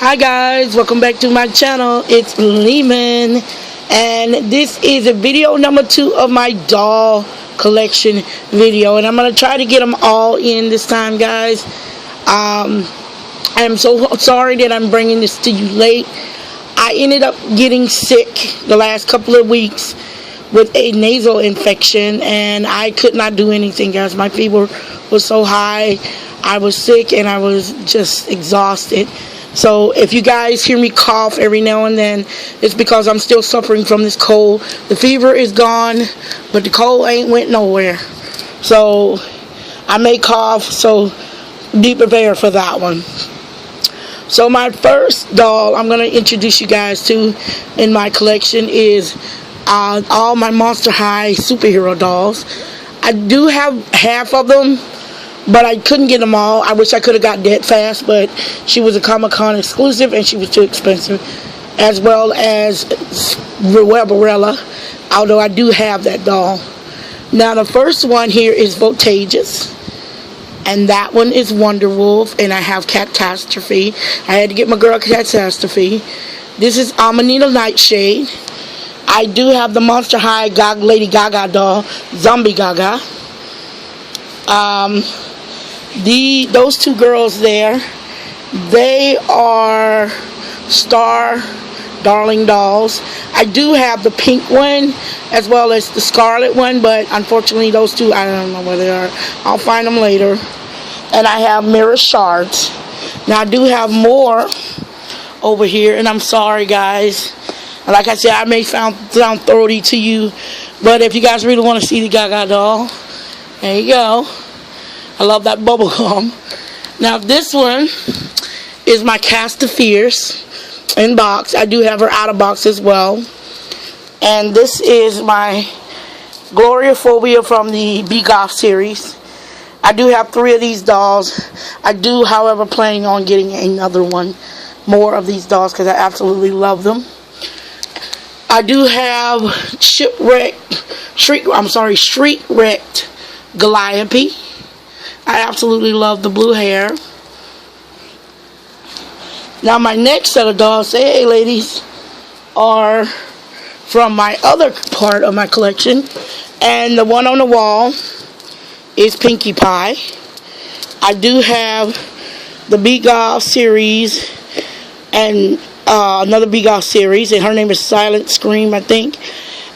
Hi guys, welcome back to my channel. It's Lehman, and this is a video number 2 of my doll collection video, and I'm gonna try to get them all in this time, guys. I am so sorry that I'm bringing this to you late. I ended up getting sick the last couple of weeks with a nasal infection, and I could not do anything, guys. My fever was so high, I was sick, and I was just exhausted. So if you guys hear me cough every now and then, it's because I'm still suffering from this cold. The fever is gone, but the cold ain't went nowhere. So I may cough, so be prepared for that one. So my first doll I'm going to introduce you guys to in my collection is all my Monster High superhero dolls. I do have half of them, but I couldn't get them all. I wish I could have got Dead Fast, but she was a Comic-Con exclusive and she was too expensive. As well as Cinderella, although I do have that doll. Now the first one here is Voltageous, and that one is Wonder Wolf, and I have Catastrophe. I had to get my girl Catastrophe. This is Amanita Nightshade. I do have the Monster High Lady Gaga doll, Zombie Gaga. Those two girls there, they are Star Darling dolls. I do have the pink one as well as the scarlet one, but unfortunately those two, I don't know where they are. I'll find them later. And I have Mirror Shards. Now I do have more over here, and I'm sorry guys. Like I said, I may sound throaty to you, but if you guys really want to see the Gaga doll, there you go. I love that bubble gum. Now this one is my Cast of Fierce in box. I do have her out of box as well. And this is my Gloria Phobia from the Be Goth series. I do have 3 of these dolls. I do, however, planning on getting another one, more of these dolls, because I absolutely love them. I do have Shriek-wrecked Calliope. I absolutely love the blue hair. Now my next set of dolls, hey ladies, are from my other part of my collection. And the one on the wall is Pinkie Pie. I do have the Be Goth series and another Be Goth series, and her name is Silent Scream, I think.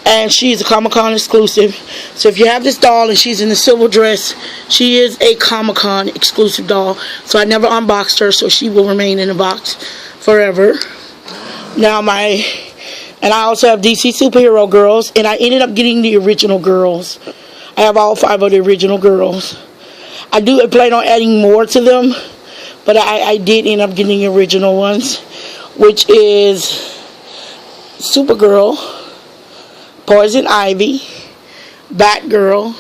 And she's a Comic-Con exclusive. So if you have this doll and she's in the silver dress, she is a Comic-Con exclusive doll. So I never unboxed her, so she will remain in the box forever. Now I also have DC Superhero Girls, and I ended up getting the original girls. I have all 5 of the original girls. I do plan on adding more to them, but I did end up getting the original ones, which is Supergirl, Poison Ivy, Batgirl.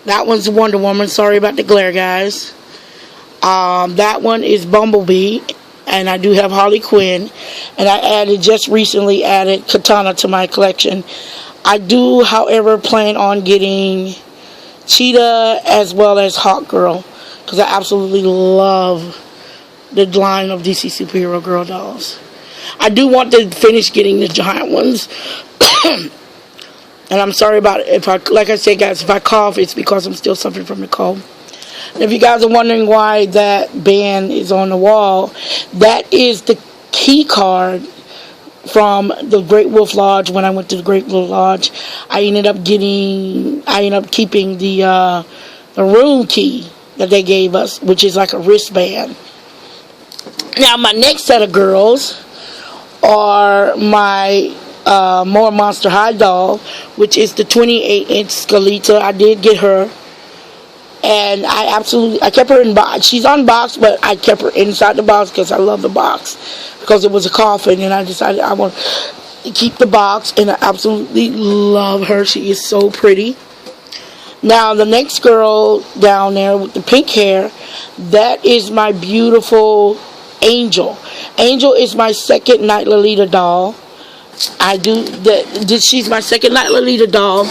That one's Wonder Woman. Sorry about the glare, guys. That one is Bumblebee, and I do have Harley Quinn. And I just recently added Katana to my collection. I do, however, plan on getting Cheetah as well as Hawkgirl, because I absolutely love the line of DC Superhero Girl dolls. I do want to finish getting the giant ones. And I'm sorry about it. Like I said, guys, if I cough, it's because I'm still suffering from the cold. And if you guys are wondering why that band is on the wall, that is the key card from the Great Wolf Lodge. When I went to the Great Wolf Lodge, I ended up keeping the room key that they gave us, which is like a wristband. Now my next set of girls are my more Monster High doll, which is the 28-inch Lolita. I did get her, and I kept her in box. She's unboxed, but I kept her inside the box because I love the box, because it was a coffin, and I decided I want to keep the box, and I absolutely love her. She is so pretty. Now the next girl down there with the pink hair, that is my beautiful Angel. Angel is my second Night Lolita doll. She's my second Night Lolita doll.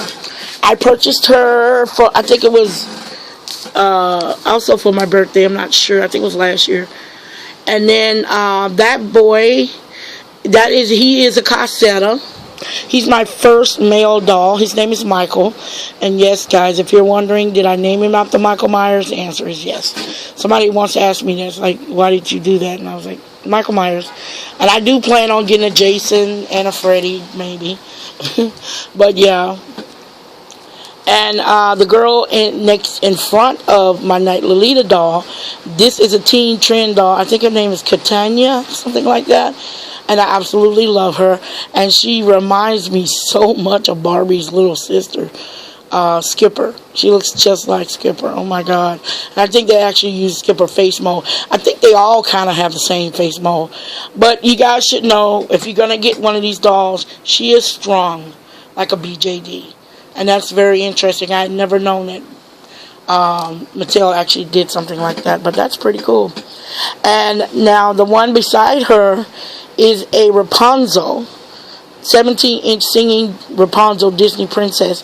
I purchased her for, I think it was also for my birthday. I'm not sure. I think it was last year. And then that boy, he is a Cossetta. He's my first male doll. His name is Michael. And yes, guys, if you're wondering, did I name him after Michael Myers? The answer is yes. Somebody once asked me this, like, why did you do that? And I was like, Michael Myers. And I do plan on getting a Jason and a Freddy, maybe. But yeah. And the girl next in front of my Untitled Lolita doll, this is a teen trend doll. I think her name is Catania, something like that. And I absolutely love her. And she reminds me so much of Barbie's little sister, Skipper. She looks just like Skipper. Oh my God. And I think they actually use Skipper face mold. I think they all kind of have the same face mold. But you guys should know, if you're going to get one of these dolls, she is strong like a BJD. And that's very interesting. I had never known that Mattel actually did something like that. But that's pretty cool. And now the one beside her is a Rapunzel, 17-inch singing Rapunzel Disney princess.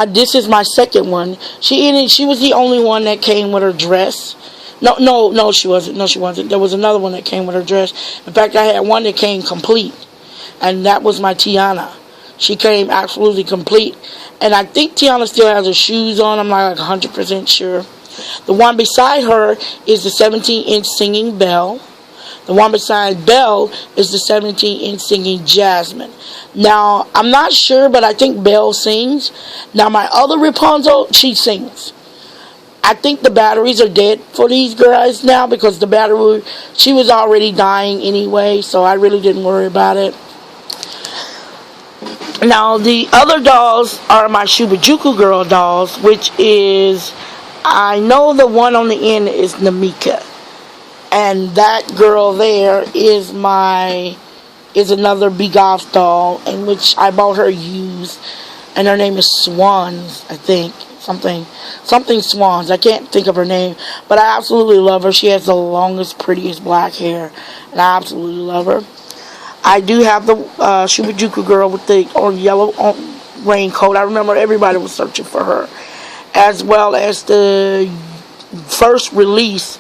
This is my second one. She was the only one that came with her dress. No, she wasn't. No, she wasn't. There was another one that came with her dress. In fact, I had one that came complete, and that was my Tiana. She came absolutely complete, and I think Tiana still has her shoes on. I'm not like 100% sure. The one beside her is the 17-inch singing Belle. The one beside Belle is the 17-inch singing Jasmine. Now, I'm not sure, but I think Belle sings. Now, my other Rapunzel, she sings. I think the batteries are dead for these guys now because the battery, she was already dying anyway, so I really didn't worry about it. Now, the other dolls are my Shubajuku girl dolls, which is, I know the one on the end is Namika. And that girl there is another Big Off doll, in which I bought her used, and her name is Swans, I think, something Swans. I can't think of her name, but I absolutely love her. She has the longest, prettiest black hair, and I absolutely love her. I do have the Shubajuku girl with the yellow raincoat. I remember everybody was searching for her, as well as the first release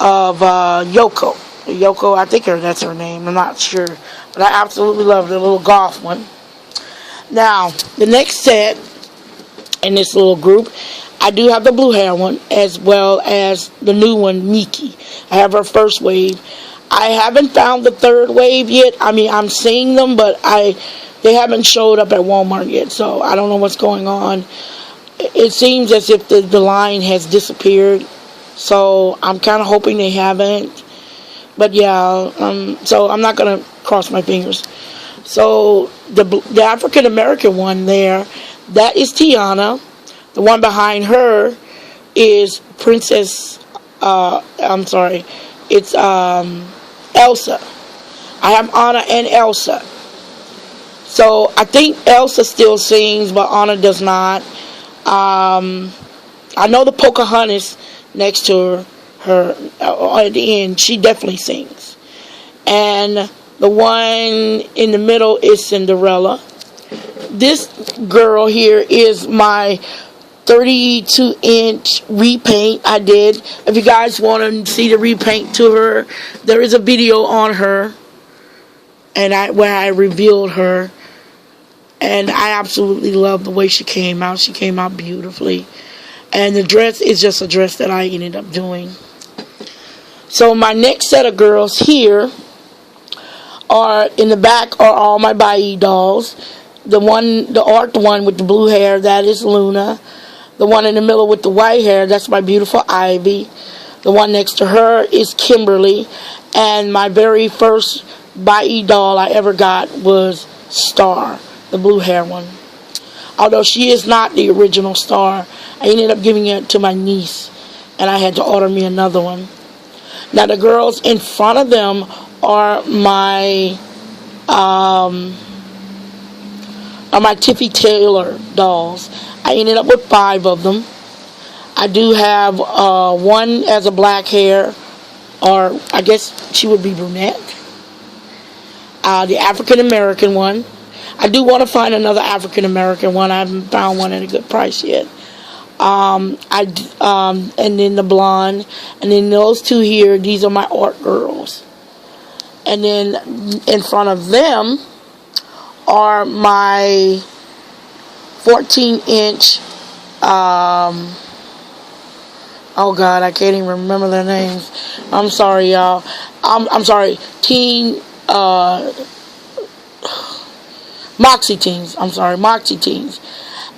of Yoko. Yoko, I think that's her name. I'm not sure. But I absolutely love the little golf one. Now, the next set in this little group, I do have the blue hair one, as well as the new one, Miki. I have her first wave. I haven't found the third wave yet. I mean, I'm seeing them, but they haven't showed up at Walmart yet. So, I don't know what's going on. It seems as if the line has disappeared. So, I'm kind of hoping they haven't. But yeah, so I'm not going to cross my fingers. So, the African American one there, that is Tiana. The one behind her is it's Elsa. I have Anna and Elsa. So, I think Elsa still sings, but Anna does not. I know the Pocahontas next to her at the end, she definitely sings. And the one in the middle is Cinderella. This girl here is my 32-inch repaint I did. If you guys want to see the repaint to her, there is a video on her, and where I revealed her. And I absolutely love the way she came out. She came out beautifully. And the dress is just a dress that I ended up doing. So my next set of girls here are, in the back are all my Bai dolls. The art one with the blue hair, that is Luna. The one in the middle with the white hair, that's my beautiful Ivy. The one next to her is Kimberly. And my very first Bai doll I ever got was Star, the blue hair one. Although she is not the original Star, I ended up giving it to my niece, and I had to order me another one. Now the girls in front of them are my Tiffy Taylor dolls. I ended up with 5 of them. I do have one as a black hair, or I guess she would be brunette. The African American one. I do want to find another African American one. I haven't found one at a good price yet. And then the blonde, and then those two here, these are my art girls. And then in front of them are my 14-inch, oh God, I can't even remember their names. I'm sorry, y'all. I'm sorry, Moxie teens. I'm sorry, Moxie teens.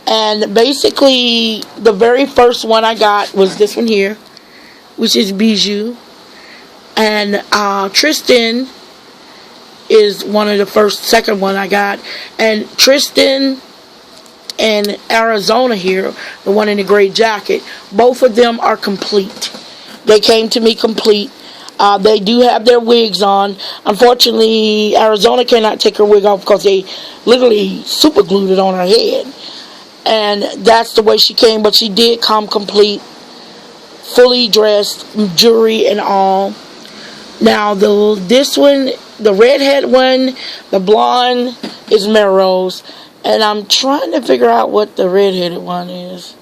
And basically, the very first one I got was this one here, which is Bijou. And Tristan is one of the second one I got. And Tristan and Arizona here, the one in the gray jacket, both of them are complete. They came to me complete. They do have their wigs on. Unfortunately, Arizona cannot take her wig off because they literally super glued it on her head. And that's the way she came, but she did come complete, fully dressed, jewelry and all. Now, this one, the redhead one, the blonde, is Melrose. And I'm trying to figure out what the redheaded one is.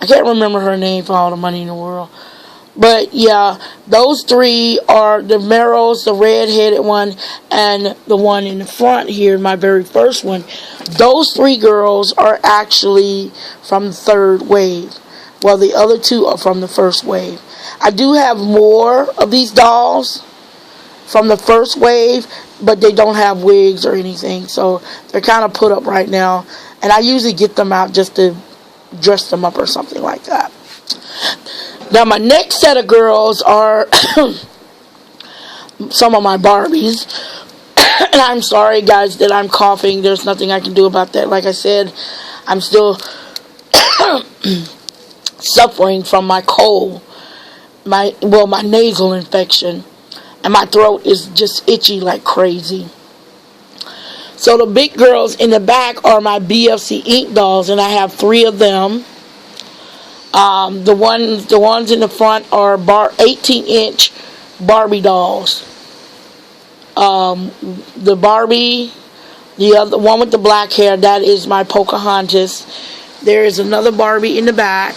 I can't remember her name for all the money in the world. But yeah, those three are the Melrose, the red-headed one, and the one in the front here, my very first one. Those three girls are actually from the third wave, while the other two are from the first wave. I do have more of these dolls from the first wave, but they don't have wigs or anything, so they're kind of put up right now. And I usually get them out just to dress them up or something like that. Now, my next set of girls are some of my Barbies. And I'm sorry, guys, that I'm coughing. There's nothing I can do about that. Like I said, I'm still suffering from my cold, my nasal infection. And my throat is just itchy like crazy. So the big girls in the back are my BFC ink dolls, and I have 3 of them. The ones in the front are 18-inch Barbie dolls. The Barbie, the other one with the black hair, that is my Pocahontas. There is another Barbie in the back.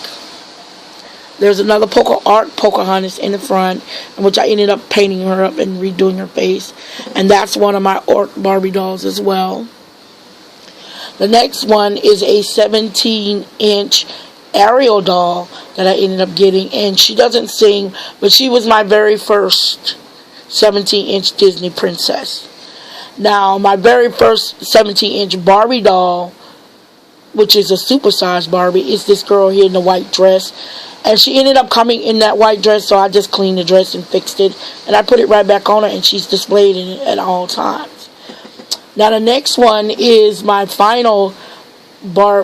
There's another Pocahontas in the front, which I ended up painting her up and redoing her face. And that's one of my art Barbie dolls as well. The next one is a 17-inch Ariel doll that I ended up getting. And she doesn't sing, but she was my very first 17-inch Disney princess. Now, my very first 17-inch Barbie doll, which is a supersized Barbie, is this girl here in the white dress. And she ended up coming in that white dress, so I just cleaned the dress and fixed it. And I put it right back on her, and she's displayed in it at all times. Now, the next one is my final my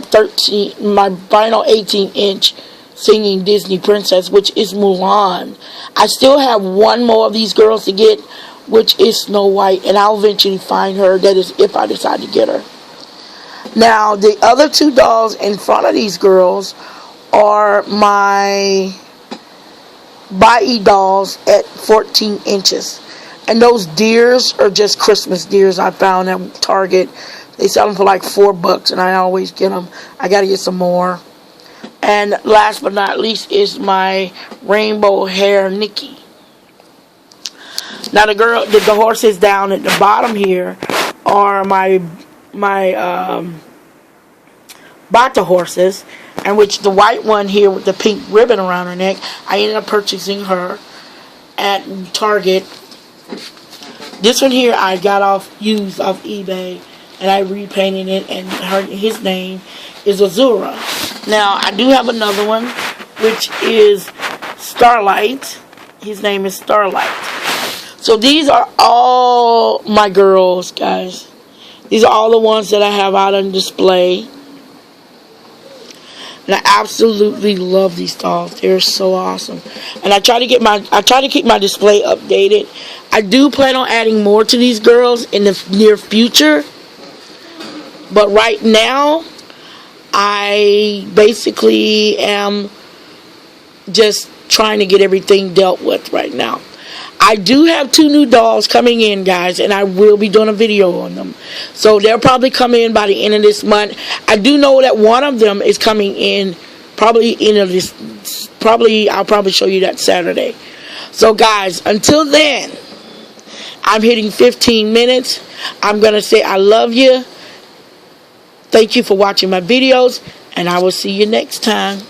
final 18-inch singing Disney princess, which is Mulan. I still have one more of these girls to get, which is Snow White, and I'll eventually find her. That is if I decide to get her. Now, the other 2 dolls in front of these girls are my Bai dolls at 14 inches. And those deers are just Christmas deers I found at Target. They sell them for like $4, and I always get them. I got to get some more. And last but not least is my rainbow hair Nikki. Now the horses down at the bottom here are my Bata horses, and which the white one here with the pink ribbon around her neck, I ended up purchasing her at Target. This one here I got used off eBay, and I repainted it, and his name is Azura. Now, I do have another one, which is Starlight. His name is Starlight. So these are all my girls, guys. These are all the ones that I have out on display. And I absolutely love these dolls. They're so awesome. And I try to keep my display updated. I do plan on adding more to these girls in the near future. But right now, I basically am just trying to get everything dealt with right now. I do have 2 new dolls coming in, guys, and I will be doing a video on them. So they'll probably come in by the end of this month. I do know that one of them is coming in Probably I'll probably show you that Saturday. So guys, until then, I'm hitting 15 minutes. I'm going to say I love you. Thank you for watching my videos, and I will see you next time.